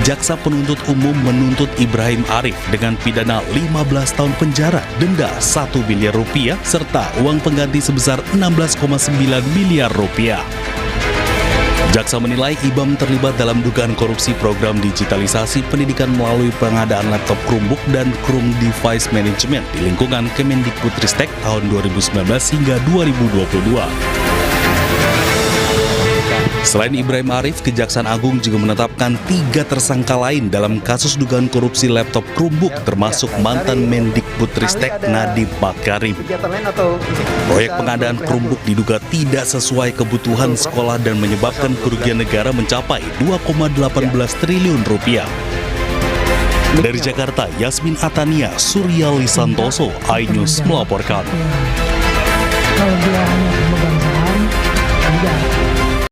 Jaksa penuntut umum menuntut Ibrahim Arif dengan pidana 15 tahun penjara, denda 1 miliar rupiah, serta uang pengganti sebesar 16,9 miliar rupiah. Jaksa menilai Ibam terlibat dalam dugaan korupsi program digitalisasi pendidikan melalui pengadaan laptop Chromebook dan Chrome Device Management di lingkungan Kemendikbudristek tahun 2019 hingga 2022. Selain Ibrahim Arif, Kejaksaan Agung juga menetapkan 3 tersangka lain dalam kasus dugaan korupsi laptop Chromebook, termasuk mantan Mendikbudristek Nadiem Makarim. Proyek pengadaan Chromebook diduga tidak sesuai kebutuhan sekolah dan menyebabkan kerugian negara mencapai 2,18 triliun rupiah. Dari Jakarta, Yasmin Atania, Surya Lisantoso, iNews melaporkan. Kalau dia hanya